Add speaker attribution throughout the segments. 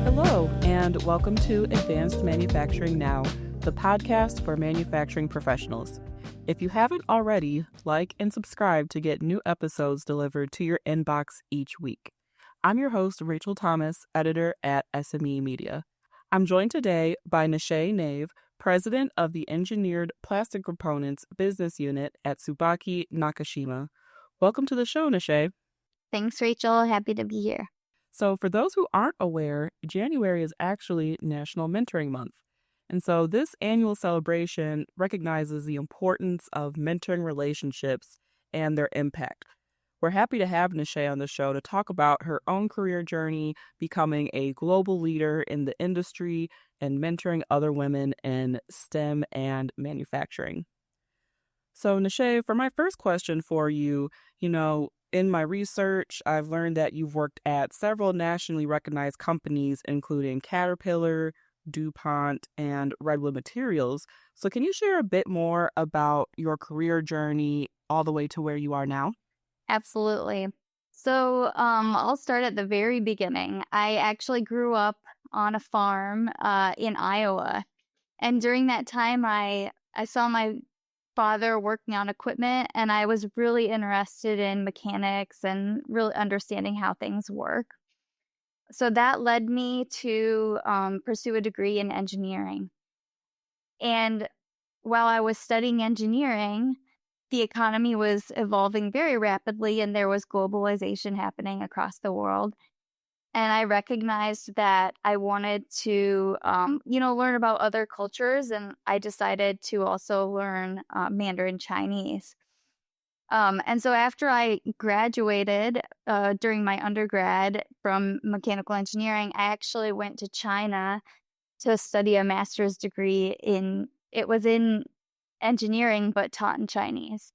Speaker 1: Hello, and welcome to Advanced Manufacturing Now, the podcast for manufacturing professionals. If you haven't already, like and subscribe to get new episodes delivered to your inbox each week. I'm your host, Rachael Thomas, editor at SME Media. I'm joined today by Nashay Naeve, president of the Engineered Plastic Components Business Unit at Tsubaki-Nakashima. Welcome to the show, Nashay.
Speaker 2: Thanks, Rachael. Happy to be here.
Speaker 1: So for those who aren't aware, January is actually National Mentoring Month. And so this annual celebration recognizes the importance of mentoring relationships and their impact. We're happy to have Nashay on the show to talk about her own career journey, becoming a global leader in the industry and mentoring other women in STEM and manufacturing. So Nashay, for my first question for you, in my research, I've learned that you've worked at several nationally recognized companies, including Caterpillar, DuPont, and Redwood Materials. So can you share a bit more about your career journey all the way to where you are now?
Speaker 2: Absolutely. So I'll start at the very beginning. I actually grew up on a farm in Iowa. And during that time, I saw my father working on equipment, and I was really interested in mechanics and really understanding how things work. So that led me to pursue a degree in engineering. And while I was studying engineering, the economy was evolving very rapidly and there was globalization happening across the world. And I recognized that I wanted to, learn about other cultures. And I decided to also learn Mandarin Chinese. And so after I graduated during my undergrad from mechanical engineering, I actually went to China to study a master's degree in engineering, but taught in Chinese.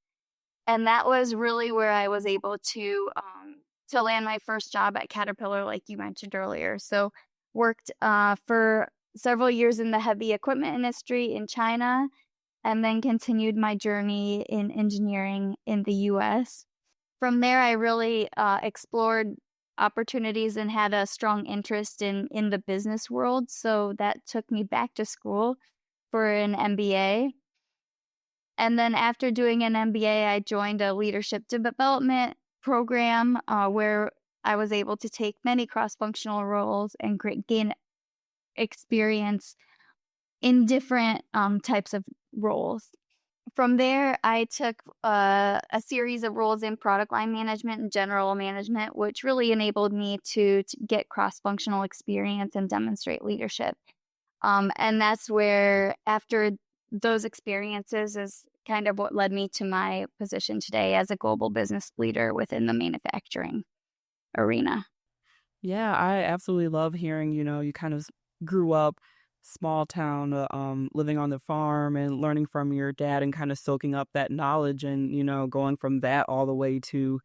Speaker 2: And that was really where I was able to land my first job at Caterpillar, like you mentioned earlier. So worked for several years in the heavy equipment industry in China, and then continued my journey in engineering in the U.S. From there, I really explored opportunities and had a strong interest in the business world. So that took me back to school for an MBA. And then after doing an MBA, I joined a leadership development program where I was able to take many cross-functional roles and gain experience in different types of roles. From there, I took a series of roles in product line management and general management, which really enabled me to get cross-functional experience and demonstrate leadership. And that's where, after those experiences, is kind of what led me to my position today as a global business leader within the manufacturing arena.
Speaker 1: Yeah, I absolutely love hearing, you kind of grew up small town, living on the farm and learning from your dad and kind of soaking up that knowledge and, going from that all the way to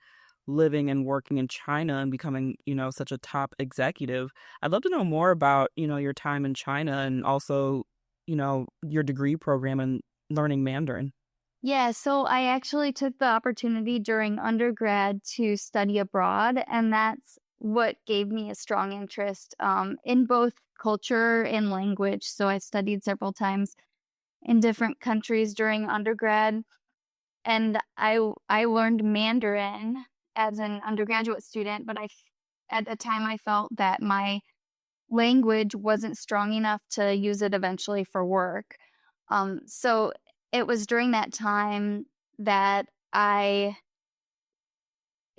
Speaker 1: living and working in China and becoming, such a top executive. I'd love to know more about, your time in China and also, your degree program and learning Mandarin.
Speaker 2: Yeah, so I actually took the opportunity during undergrad to study abroad, and that's what gave me a strong interest in both culture and language. So I studied several times in different countries during undergrad, and I learned Mandarin as an undergraduate student, but at the time I felt that my language wasn't strong enough to use it eventually for work. So it was during that time that it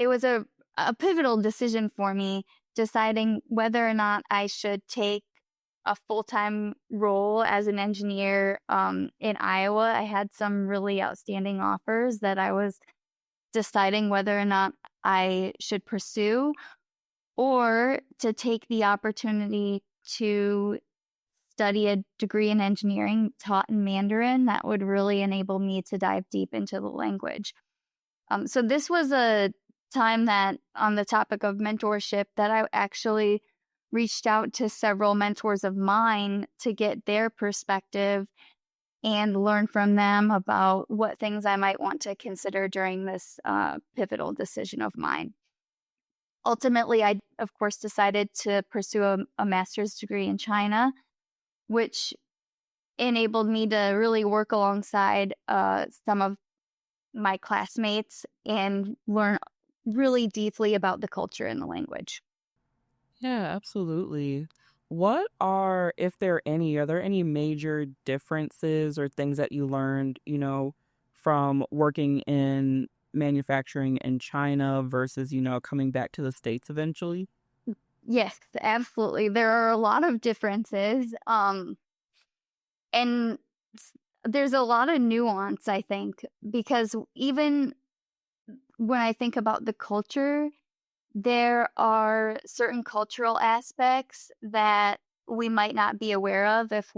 Speaker 2: was a pivotal decision for me, deciding whether or not I should take a full-time role as an engineer in Iowa. I had some really outstanding offers that I was deciding whether or not I should pursue, or to take the opportunity to study a degree in engineering taught in Mandarin that would really enable me to dive deep into the language. So this was a time that, on the topic of mentorship, that I actually reached out to several mentors of mine to get their perspective and learn from them about what things I might want to consider during this pivotal decision of mine. Ultimately, I, of course, decided to pursue a master's degree in China, which enabled me to really work alongside some of my classmates and learn really deeply about the culture and the language.
Speaker 1: Yeah, absolutely. What are, if are there any major differences or things that you learned, from working in manufacturing in China versus, coming back to the States eventually?
Speaker 2: Yes, absolutely. There are a lot of differences. And there's a lot of nuance, I think, because even when I think about the culture, there are certain cultural aspects that we might not be aware of if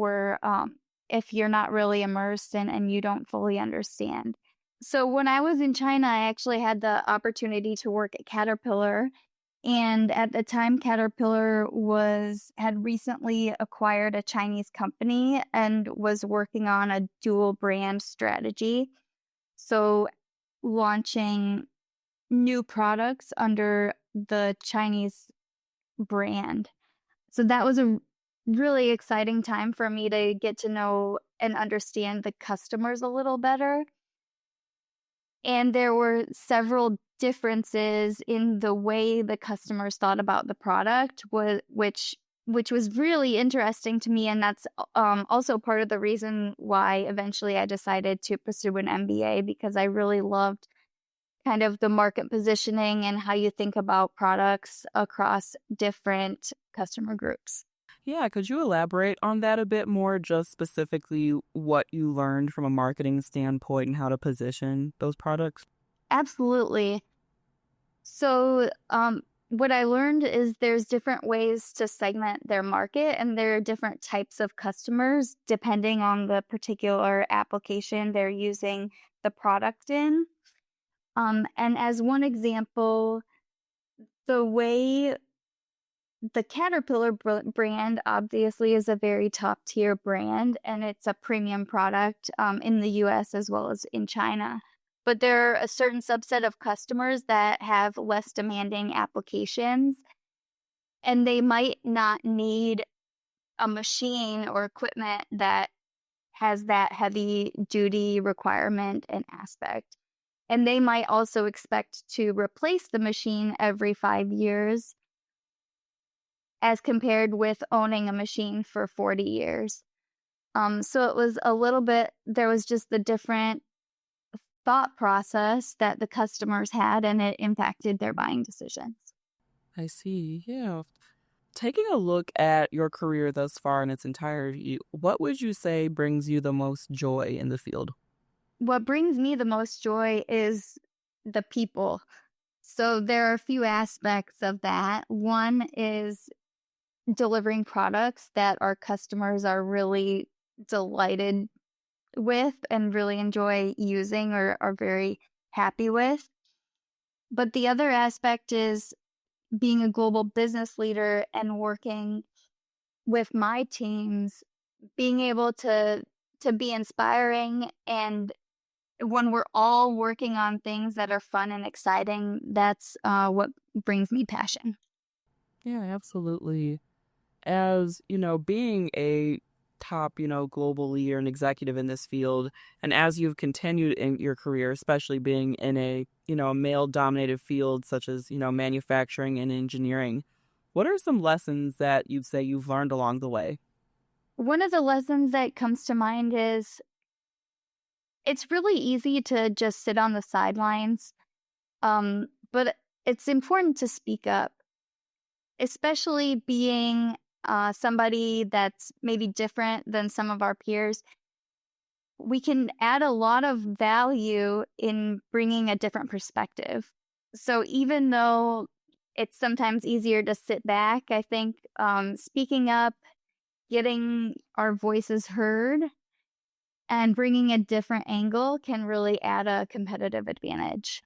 Speaker 2: you're not really immersed and you don't fully understand. So when I was in China, I actually had the opportunity to work at Caterpillar. And at the time, Caterpillar had recently acquired a Chinese company and was working on a dual brand strategy. So launching new products under the Chinese brand. So that was a really exciting time for me to get to know and understand the customers a little better. And there were several differences in the way the customers thought about the product, which was really interesting to me, and that's also part of the reason why eventually I decided to pursue an MBA, because I really loved kind of the market positioning and how you think about products across different customer groups.
Speaker 1: Yeah, could you elaborate on that a bit more, just specifically what you learned from a marketing standpoint and how to position those products?
Speaker 2: Absolutely. So, what I learned is there's different ways to segment their market, and there are different types of customers depending on the particular application they're using the product in. And as one example, the way the Caterpillar brand obviously is a very top tier brand, and it's a premium product in the US as well as in China. But there are a certain subset of customers that have less demanding applications, and they might not need a machine or equipment that has that heavy duty requirement and aspect. And they might also expect to replace the machine every 5 years as compared with owning a machine for 40 years. So it was a little bit, there was just the different thought process that the customers had, and it impacted their buying decisions.
Speaker 1: I see. Yeah. Taking a look at your career thus far in its entirety, what would you say brings you the most joy in the field?
Speaker 2: What brings me the most joy is the people. So there are a few aspects of that. One is delivering products that our customers are really delighted with and really enjoy using or are very happy with. But the other aspect is being a global business leader and working with my teams, being able to be inspiring, and when we're all working on things that are fun and exciting, that's what brings me passion.
Speaker 1: Yeah, absolutely. As, being a top, global leader and executive in this field, and as you've continued in your career, especially being in a, male dominated field such as, manufacturing and engineering, what are some lessons that you'd say you've learned along the way?
Speaker 2: One of the lessons that comes to mind is it's really easy to just sit on the sidelines, but it's important to speak up, especially being somebody that's maybe different than some of our peers. We can add a lot of value in bringing a different perspective. So even though it's sometimes easier to sit back, I think speaking up, getting our voices heard, and bringing a different angle can really add a competitive advantage.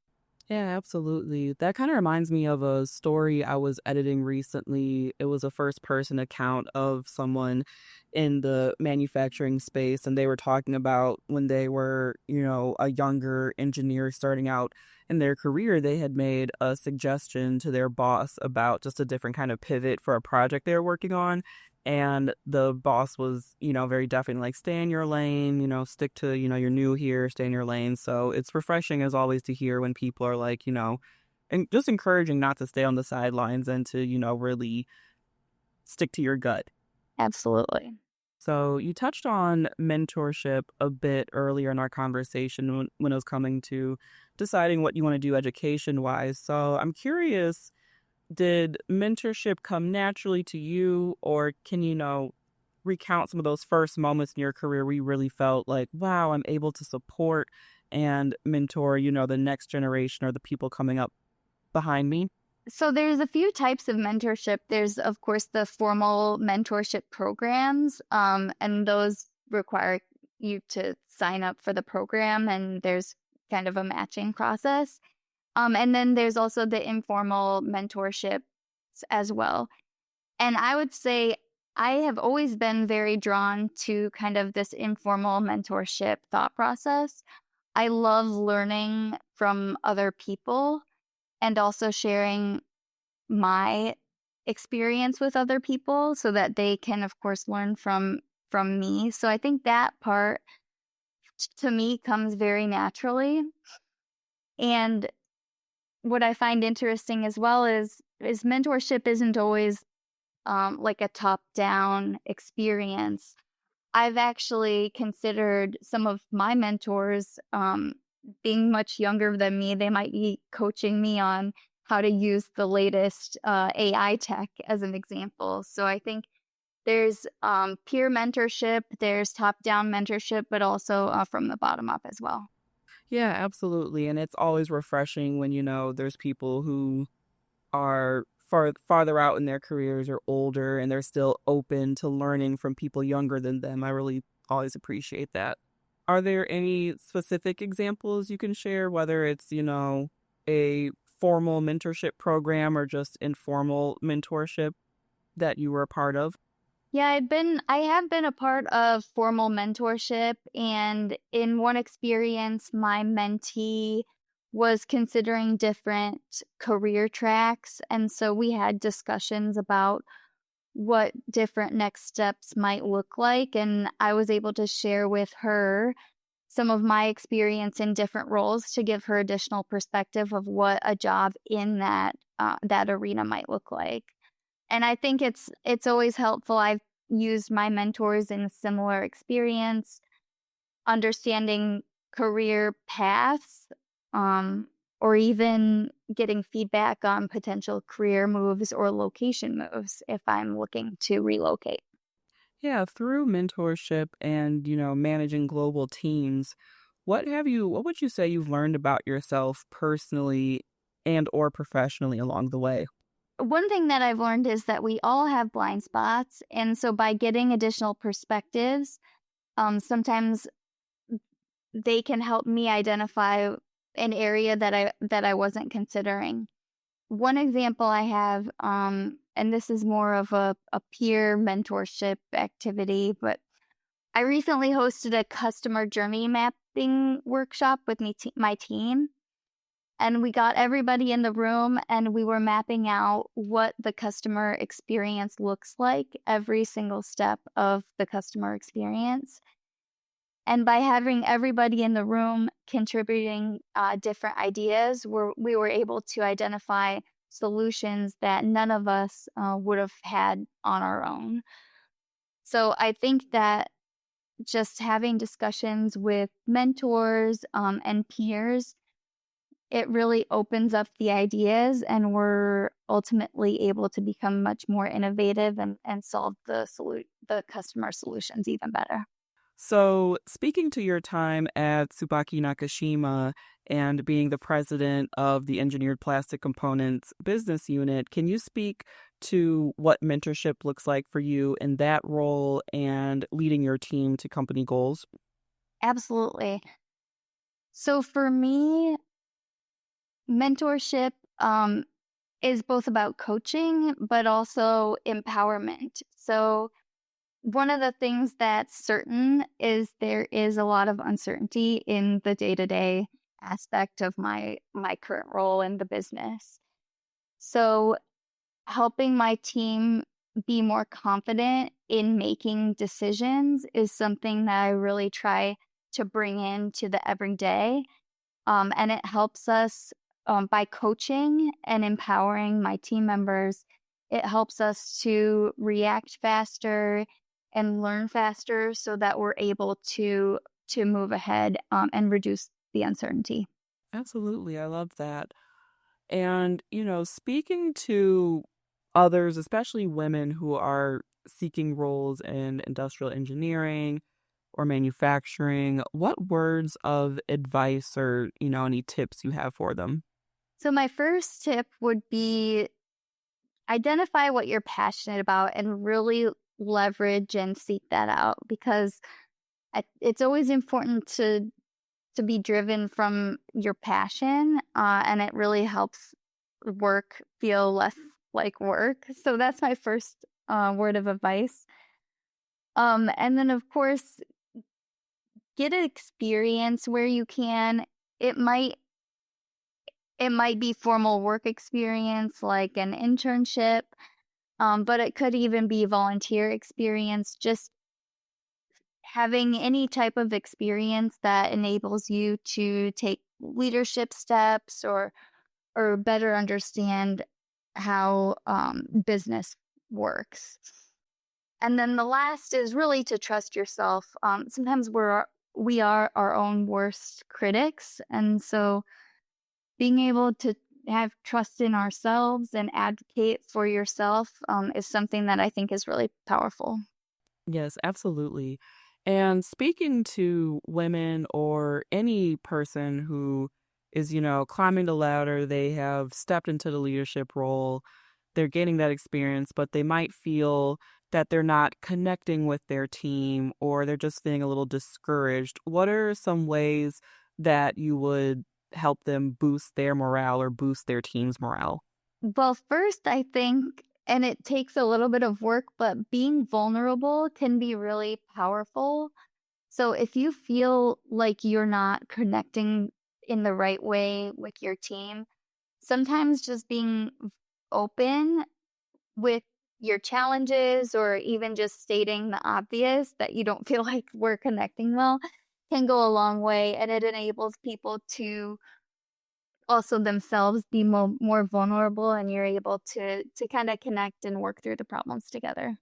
Speaker 1: Yeah, absolutely. That kind of reminds me of a story I was editing recently. It was a first person account of someone in the manufacturing space, and they were talking about when they were, a younger engineer starting out in their career, they had made a suggestion to their boss about just a different kind of pivot for a project they were working on. And the boss was, very definitely like, stay in your lane, stick to, you're new here, stay in your lane. So it's refreshing as always to hear when people are like, and just encouraging not to stay on the sidelines and to, really stick to your gut.
Speaker 2: Absolutely.
Speaker 1: So you touched on mentorship a bit earlier in our conversation when it was coming to deciding what you want to do education wise. So I'm curious, did mentorship come naturally to you, or can recount some of those first moments in your career where you really felt like, wow, I'm able to support and mentor, the next generation or the people coming up behind me?
Speaker 2: So there's a few types of mentorship. There's, of course, the formal mentorship programs, and those require you to sign up for the program, and there's kind of a matching process. And then there's also the informal mentorships as well. And I would say I have always been very drawn to kind of this informal mentorship thought process. I love learning from other people and also sharing my experience with other people so that they can of course learn from me. So I think that part to me comes very naturally. And what I find interesting as well is mentorship isn't always like a top down experience. I've actually considered some of my mentors being much younger than me. They might be coaching me on how to use the latest AI tech as an example. So I think there's peer mentorship, there's top down mentorship, but also from the bottom up as well.
Speaker 1: Yeah, absolutely. And it's always refreshing when, there's people who are farther out in their careers or older and they're still open to learning from people younger than them. I really always appreciate that. Are there any specific examples you can share, whether it's, a formal mentorship program or just informal mentorship that you were a part of?
Speaker 2: Yeah, I have been a part of formal mentorship, and in one experience my mentee was considering different career tracks, and so we had discussions about what different next steps might look like, and I was able to share with her some of my experience in different roles to give her additional perspective of what a job in that arena might look like. And I think it's always helpful. I've used my mentors in similar experience, understanding career paths, um, or even getting feedback on potential career moves or location moves if I'm looking to relocate.
Speaker 1: Yeah, through mentorship and, managing global teams, what would you say you've learned about yourself personally and or professionally along the way?
Speaker 2: One thing that I've learned is that we all have blind spots, and so by getting additional perspectives, sometimes they can help me identify an area that I wasn't considering. One example I have, and this is more of a peer mentorship activity, but I recently hosted a customer journey mapping workshop with my team. And we got everybody in the room and we were mapping out what the customer experience looks like, every single step of the customer experience. And by having everybody in the room contributing different ideas, we were able to identify solutions that none of us would have had on our own. So I think that just having discussions with mentors and peers, it really opens up the ideas, and we're ultimately able to become much more innovative and solve the customer solutions even better.
Speaker 1: So, speaking to your time at Tsubaki-Nakashima and being the president of the Engineered Plastic Components business unit, can you speak to what mentorship looks like for you in that role and leading your team to company goals?
Speaker 2: Absolutely. So for me, mentorship is both about coaching, but also empowerment. So, one of the things that's certain is there is a lot of uncertainty in the day-to-day aspect of my current role in the business. So, helping my team be more confident in making decisions is something that I really try to bring into the everyday. And it helps us by coaching and empowering my team members. It helps us to react faster and learn faster so that we're able to move ahead and reduce the uncertainty.
Speaker 1: Absolutely. I love that. And, speaking to others, especially women who are seeking roles in industrial engineering or manufacturing, what words of advice or, any tips you have for them?
Speaker 2: So my first tip would be identify what you're passionate about and really leverage and seek that out because it's always important to be driven from your passion, and it really helps work feel less like work. So that's my first word of advice. And then of course, get an experience where you can. It might it might be formal work experience like an internship, but it could even be volunteer experience. Just having any type of experience that enables you to take leadership steps or better understand how business works. And then the last is really to trust yourself. Sometimes we are our own worst critics, and so being able to have trust in ourselves and advocate for yourself is something that I think is really powerful.
Speaker 1: Yes, absolutely. And speaking to women or any person who is, climbing the ladder, they have stepped into the leadership role, they're getting that experience, but they might feel that they're not connecting with their team or they're just feeling a little discouraged. What are some ways that you would help them boost their morale or boost their team's morale?
Speaker 2: Well, first, I think, and it takes a little bit of work, but being vulnerable can be really powerful. So if you feel like you're not connecting in the right way with your team, sometimes just being open with your challenges or even just stating the obvious that you don't feel like we're connecting well can go a long way, and it enables people to also themselves be more vulnerable, and you're able to kind of connect and work through the problems together.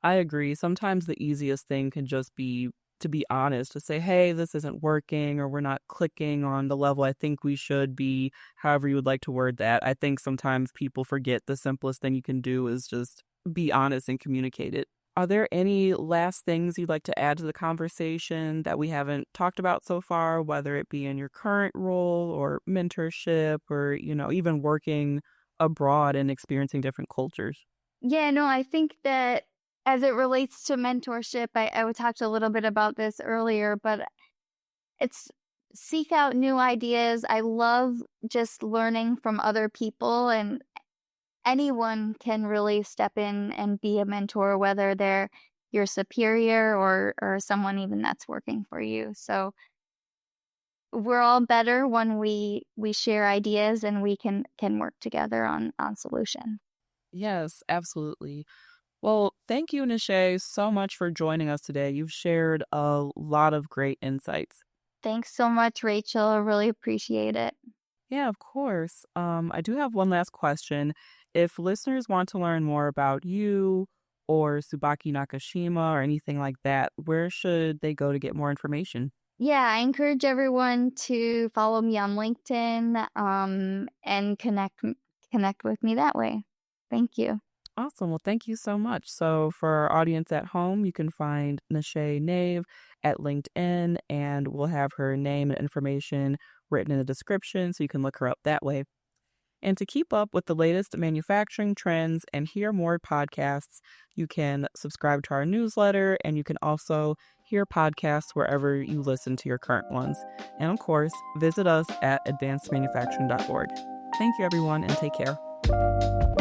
Speaker 1: I agree. Sometimes the easiest thing can just be to be honest, to say, hey, this isn't working, or we're not clicking on the level I think we should be, however you would like to word that. I think sometimes people forget the simplest thing you can do is just be honest and communicate it. Are there any last things you'd like to add to the conversation that we haven't talked about so far, whether it be in your current role or mentorship or, even working abroad and experiencing different cultures?
Speaker 2: Yeah, no, I think that as it relates to mentorship, I talked a little bit about this earlier, but it's seek out new ideas. I love just learning from other people, and anyone can really step in and be a mentor, whether they're your superior or someone even that's working for you. So we're all better when we share ideas and we can work together on solution.
Speaker 1: Yes, absolutely. Well, thank you, Nashay, so much for joining us today. You've shared a lot of great insights.
Speaker 2: Thanks so much, Rachel. I really appreciate it.
Speaker 1: Yeah, of course. I do have one last question. If listeners want to learn more about you or Tsubaki-Nakashima or anything like that, where should they go to get more information?
Speaker 2: Yeah, I encourage everyone to follow me on LinkedIn and connect with me that way. Thank you.
Speaker 1: Awesome. Well, thank you so much. So, for our audience at home, you can find Nashay Naeve at LinkedIn, and we'll have her name and information written in the description so you can look her up that way. And to keep up with the latest manufacturing trends and hear more podcasts, you can subscribe to our newsletter and you can also hear podcasts wherever you listen to your current ones. And of course, visit us at advancedmanufacturing.org. Thank you, everyone, and take care.